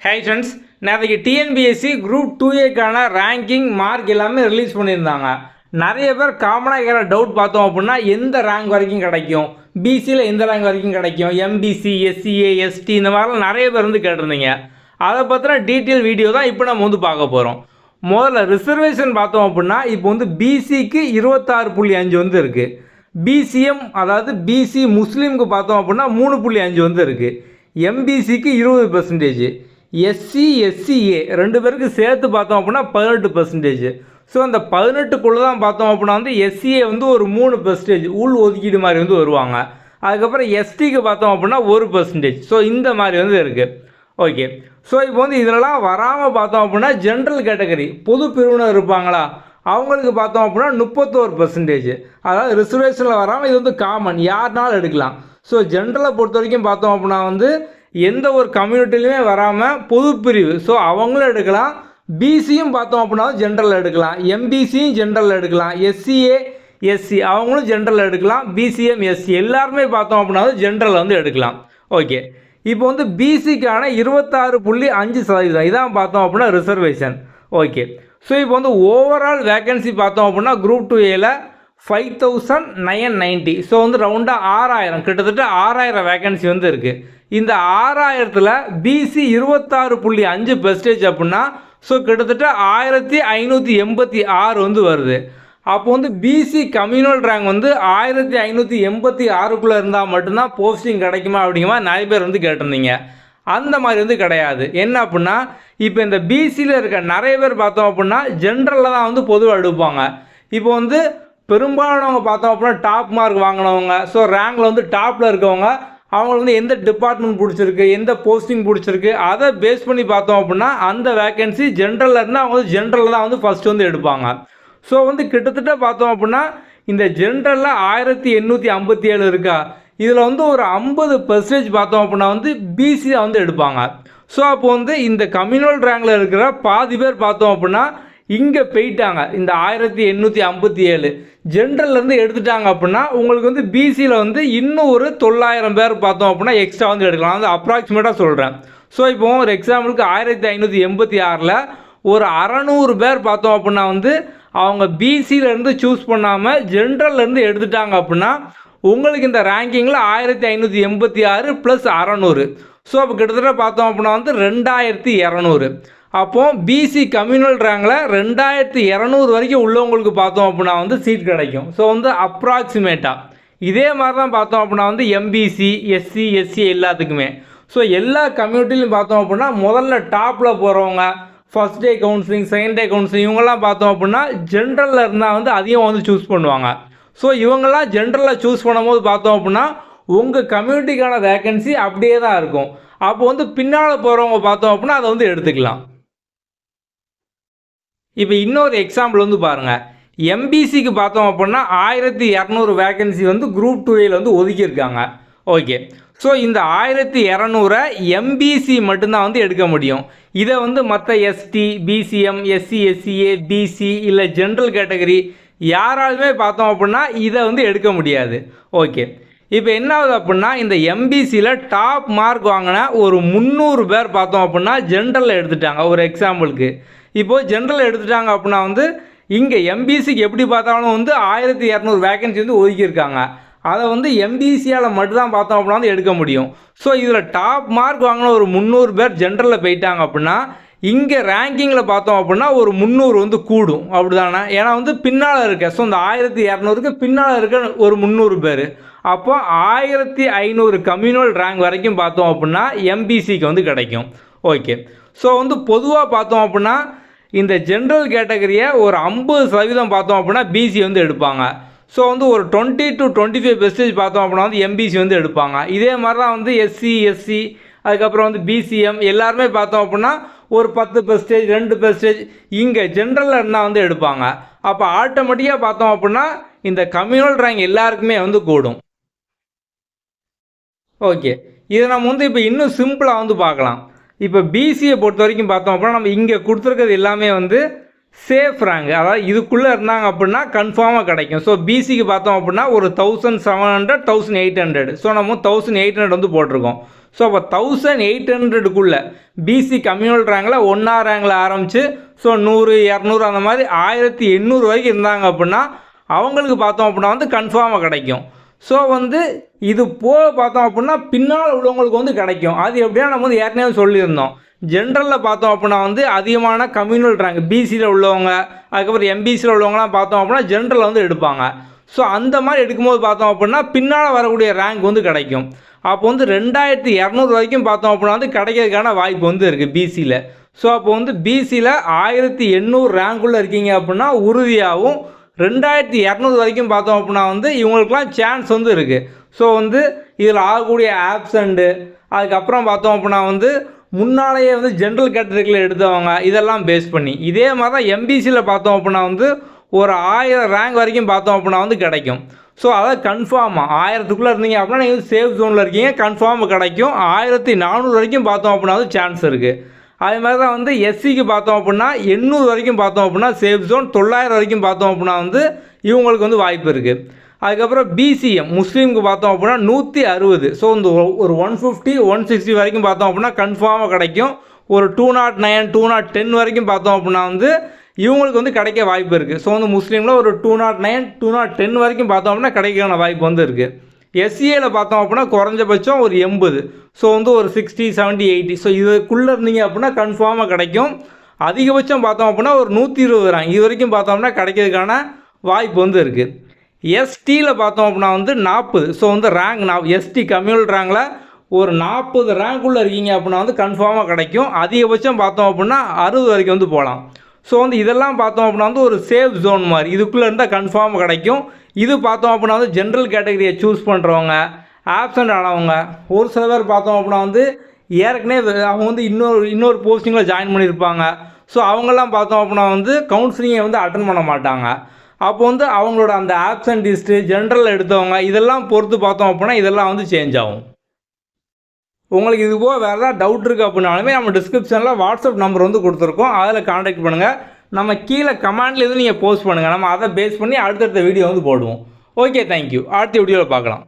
Hi friends, நேற்றுக்கு TNPSC group 2A ranking mark எல்லாமே release பண்ணியிருந்தாங்க. நிறைய பேர் காமனாக கேட்குற டவுட் பார்த்தோம் அப்படின்னா, எந்த ரேங்க் வரைக்கும் கிடைக்கும், பிசியில் எந்த ரேங்க் வரைக்கும் கிடைக்கும், எம்பிசி, எஸ்சிஏ, எஸ்டி இந்த மாதிரிலாம் நிறைய பேர் கேட்டிருந்தீங்க. அதை பற்றின டீட்டெயில் வீடியோ தான் இப்போ நம்ம பார்க்க போகிறோம். முதல்ல ரிசர்வேஷன் பார்த்தோம் அப்படின்னா, இப்போ பிசிக்கு 26.5 இருக்குது. பிசிஎம் அதாவது பிசி முஸ்லீமுக்கு பார்த்தோம் அப்படின்னா 3.5 இருக்குது. எம்பிசிக்கு 20%, எஸ்சி எஸ்சிஏ ரெண்டு பேருக்கு சேர்த்து பார்த்தோம் அப்படின்னா 18%. ஸோ அந்த 18க்குள்ளே தான் பார்த்தோம் அப்படின்னா எஸ்சிஏ ஒரு 3% உள் ஒதுக்கீடு மாதிரி வருவாங்க. அதுக்கப்புறம் எஸ்டிக்கு பார்த்தோம் அப்படின்னா 1%. ஸோ இந்த மாதிரி இருக்குது. ஓகே, ஸோ இப்போ இதெல்லாம் வராமல் பார்த்தோம் அப்படின்னா ஜென்ரல் கேட்டகரி பொது பிரிவினர் இருப்பாங்களா, அவங்களுக்கு பார்த்தோம் அப்படின்னா 31%. அதாவது ரிசர்வேஷனில் வராமல் இது காமன், யாருனாலும் எடுக்கலாம். ஸோ ஜென்ரலை பொறுத்த வரைக்கும் பார்த்தோம் அப்படின்னா எந்த ஒரு கம்யூனிட்டிலையுமே வராமல் பொது பிரிவு, ஸோ அவங்களும் எடுக்கலாம். பிசியும் பார்த்தோம் அப்படின்னா ஜென்ரலில் எடுக்கலாம், எம்பிசியும் ஜென்ரலில் எடுக்கலாம், எஸ்சிஏ எஸ்சி அவங்களும் ஜென்ரலில் எடுக்கலாம், பிசிஎம் எஸ்சி எல்லாருமே பார்த்தோம் அப்படின்னா ஜென்ரலில் எடுக்கலாம். ஓகே, இப்போ பிசிக்கான 26.5% இதான் பார்த்தோம் அப்படின்னா ரிசர்வேஷன். ஓகே, ஸோ இப்போ ஓவரால் வேக்கன்சி பார்த்தோம் அப்படின்னா குரூப் 2Aல 5990. ஸோ ரவுண்டாக 6000, கிட்டத்தட்ட 6000 வேக்கன்சி இருக்குது. இந்த 6000ல் பிசி 26.5% அப்படின்னா ஸோ கிட்டத்தட்ட 1586 வருது. அப்போ பிசி கம்யூனல் ரேங்க் 1586க்குள்ளே இருந்தால் மட்டும்தான் போஸ்டிங் கிடைக்குமா அப்படிங்கிற மாதிரி நிறைய பேர் கேட்டிருந்தீங்க. அந்த மாதிரி கிடையாது. என்ன அப்படின்னா, இப்போ இந்த பிசியில் இருக்க நிறைய பேர் பார்த்தோம் அப்படின்னா ஜென்ரலில் தான் பொதுவாக எடுப்பாங்க. இப்போ பெரும்பாலானவங்க பார்த்தோம் அப்படின்னா டாப் மார்க் வாங்கினவங்க, ஸோ ரேங்கில் டாப்பில் இருக்கவங்க, அவங்களுக்கு எந்த டிபார்ட்மெண்ட் பிடிச்சிருக்கு, எந்த போஸ்டிங் பிடிச்சிருக்கு, அதை பேஸ் பண்ணி பார்த்தோம் அப்படின்னா அந்த வேக்கன்சி ஜென்ரலில் இருந்தால் அவங்க ஜென்ரலில் தான் ஃபஸ்ட்டு எடுப்பாங்க. ஸோ கிட்டத்தட்ட பார்த்தோம் அப்படின்னா இந்த ஜென்ரலில் 1857 இருக்கா, இதில் ஒரு 50% பார்த்தோம் அப்படின்னா பிசியை எடுப்பாங்க. ஸோ அப்போ இந்த கம்யூனல் ரேங்கில் இருக்கிற பாதி பேர் பார்த்தோம் அப்படின்னா இங்கே போயிட்டாங்க. இந்த 1857 ஜென்ரல்லேருந்து எடுத்துட்டாங்க அப்படின்னா உங்களுக்கு பிசியில் இன்னும் ஒரு 900 பேர் பார்த்தோம் அப்படின்னா எக்ஸ்ட்ரா எடுக்கலாம். அப்ராக்சிமேட்டாக சொல்கிறேன். ஸோ இப்போ ஒரு எக்ஸாம்பிளுக்கு 1586ல் ஒரு 600 பேர் பார்த்தோம் அப்படின்னா அவங்க பிசியிலேருந்து சூஸ் பண்ணாமல் ஜென்ரல்லேருந்து எடுத்துட்டாங்க அப்படின்னா உங்களுக்கு இந்த ரேங்கிங்கில் 1586 + 600. ஸோ அப்போ கிட்டத்தட்ட பார்த்தோம் அப்படின்னா 2200. அப்போது பிசி கம்யூனல் ரேங்கில் 2200 வரைக்கும் உள்ளவங்களுக்கு பார்த்தோம் அப்படின்னா சீட் கிடைக்கும். ஸோ அப்ராக்சிமேட்டாக இதே மாதிரி தான் பார்த்தோம் அப்படின்னா எம்பிசி, எஸ்சி, எஸ்சி எல்லாத்துக்குமே. ஸோ எல்லா கம்யூனிட்டிலையும் பார்த்தோம் அப்படின்னா முதல்ல டாப்பில் போகிறவங்க first day counselling, second day counselling இவங்கெல்லாம் பார்த்தோம் அப்படின்னா ஜென்ரலில் இருந்தால் அதிகம் சூஸ் பண்ணுவாங்க. ஸோ இவங்கெல்லாம் ஜென்ரலில் சூஸ் பண்ணும்போது பார்த்தோம் அப்படின்னா உங்கள் கம்யூனிட்டிக்கான வேக்கன்சி அப்படியே தான் இருக்கும். அப்போ பின்னால் போகிறவங்க பார்த்தோம் அப்படின்னா அதை எடுத்துக்கலாம். இப்போ இன்னொரு எக்ஸாம்பிள் பாருங்கள். எம்பிசிக்கு பார்த்தோம் அப்படின்னா 1200 வேக்கன்சி குரூப் 2Aல ஒதுக்கியிருக்காங்க. ஓகே, ஸோ இந்த 1200 எம்பிசி மட்டும்தான் எடுக்க முடியும். இதை மற்ற ST, BCM, SC, SCA, BC இல்லை ஜென்ரல் கேட்டகரி யாராலுமே பார்த்தோம் அப்படின்னா இதை எடுக்க முடியாது. ஓகே, இப்போ என்ன ஆகுது அப்படின்னா இந்த எம்பிசியில் டாப் மார்க் வாங்கின ஒரு 300 பேர் பார்த்தோம் அப்படின்னா ஜென்ரலில் எடுத்துட்டாங்க. ஒரு எக்ஸாம்பிளுக்கு இப்போது ஜென்ரல் எடுத்துட்டாங்க அப்படின்னா இங்கே எம்பிசிக்கு எப்படி பார்த்தாலும் 1200 வேக்கன்சி ஒதுக்கியிருக்காங்க. அதை எம்பிசியால் மட்டும்தான் பார்த்தோம் அப்படின்னா எடுக்க முடியும். ஸோ இதில் டாப் மார்க் வாங்கின ஒரு 300 பேர் ஜென்ரலில் போயிட்டாங்க அப்படின்னா இங்கே ரேங்கிங்கில் பார்த்தோம் அப்படின்னா ஒரு 300 கூடும். அப்படி தானே? ஏன்னா பின்னால் இருக்க, ஸோ இந்த 1200க்கு பின்னால் இருக்க ஒரு 300 பேர். அப்போ 1500 கம்யூனல் ரேங்க் வரைக்கும் பார்த்தோம் அப்படின்னா எம்பிசிக்கு கிடைக்கும். ஓகே, ஸோ பொதுவாக பார்த்தோம் அப்படின்னா இந்த ஜென்ரல் கேட்டகரியை ஒரு 50% பார்த்தோம் அப்படின்னா பிசி எடுப்பாங்க. ஸோ ஒரு 20 to 25% பார்த்தோம் அப்படின்னா எம்பிசி எடுப்பாங்க. இதே மாதிரி தான் எஸ்சி, எஸ்சி அதுக்கப்புறம் பிசிஎம் எல்லாருமே பார்த்தோம் அப்படின்னா ஒரு 10%, 2% இங்கே ஜென்ரலில் இருந்தால் எடுப்பாங்க. அப்போ ஆட்டோமேட்டிக்காக பார்த்தோம் அப்படின்னா இந்த கம்யூனல் ரேங்க் எல்லாருக்குமே கூடும். ஓகே, இதை நம்ம இப்போ இன்னும் சிம்பிளாக பார்க்கலாம். இப்போ பிசியை பொறுத்த வரைக்கும் பார்த்தோம் அப்படின்னா நம்ம இங்கே கொடுத்துருக்கிறது எல்லாமே சேஃப் ரேங்க், அதாவது இதுக்குள்ளே இருந்தாங்க அப்படின்னா கன்ஃபார்மாக கிடைக்கும். ஸோ பிசிக்கு பார்த்தோம் அப்படின்னா ஒரு 1700, 1800. ஸோ நம்ம 1800 போட்டிருக்கோம். ஸோ அப்போ 1800க்குள்ளே பிசி கம்யூனல் ரேங்கில் 1ஆம் ரேங்கில் ஆரம்பித்து ஸோ 100 200 அந்த மாதிரி 1800 வரைக்கும் இருந்தாங்க அப்படின்னா அவங்களுக்கு பார்த்தோம் அப்படின்னா வந்து கன்ஃபார்மாக கிடைக்கும். ஸோ வந்து இது போக பார்த்தோம் அப்படின்னா பின்னால் உள்ளவங்களுக்கு வந்து கிடைக்கும். அது எப்படின்னா நம்ம வந்து ஏற்கனவே சொல்லியிருந்தோம். ஜென்ரலில் பார்த்தோம் அப்படின்னா வந்து அதிகமான கம்யூனல் ரேங்க் பிசியில் உள்ளவங்க, அதுக்கப்புறம் எம்பிசியில் உள்ளவங்களாம் பார்த்தோம் அப்படின்னா ஜென்ரலில் வந்து எடுப்பாங்க. ஸோ அந்த மாதிரி எடுக்கும்போது பார்த்தோம் அப்படின்னா பின்னால் வரக்கூடிய ரேங்க் வந்து கிடைக்கும். அப்போ வந்து 2200 வரைக்கும் பார்த்தோம் அப்படின்னா வந்து கிடைக்கிறதுக்கான வாய்ப்பு வந்து இருக்குது பிசியில். ஸோ அப்போ வந்து பிசியில் 1800 ரேங்க்குள்ளே இருக்கீங்க அப்படின்னா உறுதியாகவும் 2200 வரைக்கும் பார்த்தோம் அப்படின்னா வந்து இவங்களுக்குலாம் சான்ஸ் வந்து இருக்குது. ஸோ வந்து இதில் ஆகக்கூடிய ஆப்சண்ட்டு, அதுக்கப்புறம் பார்த்தோம் அப்படின்னா வந்து முன்னாலேயே வந்து ஜென்ரல் கேட்டகரியில் எடுத்தவங்க இதெல்லாம் பேஸ் பண்ணி இதே மாதிரி தான் எம்பிசியில் பார்த்தோம் அப்படின்னா வந்து ஒரு 1000 ரேங்க் வரைக்கும் பார்த்தோம் அப்படின்னா வந்து கிடைக்கும். ஸோ அதாவது கன்ஃபார்மாக 1000க்குள்ளே இருந்தீங்க அப்படின்னா நீங்கள் சேஃப் ஜோனில் இருக்கீங்க, கன்ஃபார்மாக கிடைக்கும். 1400 வரைக்கும் பார்த்தோம் அப்படின்னா வந்து சான்ஸ் இருக்குது. அதே மாதிரி தான் வந்து எஸ்சிக்கு பார்த்தோம் அப்படின்னா 800 வரைக்கும் பார்த்தோம் அப்படின்னா சேஃப் ஜோன், 900 வரைக்கும் பார்த்தோம் அப்படின்னா வந்து இவங்களுக்கு வந்து வாய்ப்பு இருக்குது. அதுக்கப்புறம் பிசிஎம் முஸ்லீமுக்கு பார்த்தோம் அப்படின்னா 160. ஸோ இந்த ஒரு 150 160 வரைக்கும் பார்த்தோம் அப்படின்னா கன்ஃபார்மாக கிடைக்கும். ஒரு 209 210 வரைக்கும் பார்த்தோம் அப்படின்னா வந்து இவங்களுக்கு வந்து கிடைக்க வாய்ப்பு இருக்குது. ஸோ வந்து முஸ்லீமில் ஒரு 209 210 வரைக்கும் பார்த்தோம் அப்படின்னா கிடைக்கான வாய்ப்பு வந்து இருக்குது. எஸ்சிஏல பார்த்தோம் அப்படின்னா குறைஞ்சபட்சம் ஒரு 80. ஸோ வந்து ஒரு 60 70 80. ஸோ இதுக்குள்ளே இருந்தீங்க அப்படின்னா கன்ஃபார்மாக கிடைக்கும். அதிகபட்சம் பார்த்தோம் அப்படின்னா ஒரு 120 ரேங்க் இது வரைக்கும் பார்த்தோம்னா கிடைக்கிறதுக்கான வாய்ப்பு வந்து இருக்குது. எஸ்டியில் பார்த்தோம் அப்படின்னா வந்து 40. ஸோ வந்து ரேங்க் எஸ்டி கம்யூனல் ரேங்கில் ஒரு 40 ரேங்க்குள்ளே இருக்கீங்க அப்படின்னா வந்து கன்ஃபார்மாக கிடைக்கும். அதிகபட்சம் பார்த்தோம் அப்படின்னா 60 வரைக்கும் வந்து போகலாம். ஸோ வந்து இதெல்லாம் பார்த்தோம் அப்படின்னா வந்து ஒரு சேஃப் ஜோன் மாதிரி இதுக்குள்ளே இருந்தால் கன்ஃபார்மாக கிடைக்கும். இது பார்த்தோம் அப்படின்னா வந்து ஜென்ரல் கேட்டகரியை சூஸ் பண்ணுறவங்க, ஆப்சண்ட் ஆனவங்க, ஒரு சில பேர் பார்த்தோம் அப்படின்னா வந்து ஏற்கனவே அவங்க வந்து இன்னொரு போஸ்டிங்கில் ஜாயின் பண்ணியிருப்பாங்க. ஸோ அவங்கெல்லாம் பார்த்தோம் அப்படின்னா வந்து கவுன்சிலிங்கை வந்து அட்டன் பண்ண மாட்டாங்க. அப்போ வந்து அவங்களோட அந்த ஆப்சண்ட் லிஸ்ட்டு ஜென்ரல் எடுத்தவங்க இதெல்லாம் பொறுத்து பார்த்தோம் அப்படின்னா இதெல்லாம் வந்து சேஞ்ச் ஆகும். உங்களுக்கு இது போக வேறு ஏதாவது டவுட் இருக்குது அப்படின்னாலுமே நம்ம டிஸ்கிரிப்ஷனில் வாட்ஸ்அப் நம்பர் வந்து கொடுத்துருக்கோம். அதில் கான்டாக்ட் பண்ணுங்கள். நம்ம கீழே கமெண்ட்ல எதுவும் நீங்கள் போஸ்ட் பண்ணுங்கள். நம்ம அதை பேஸ் பண்ணி அடுத்தடுத்த வீடியோ வந்து போடுவோம். Okay, thank you. அடுத்த வீடியோவில் பார்க்கலாம்.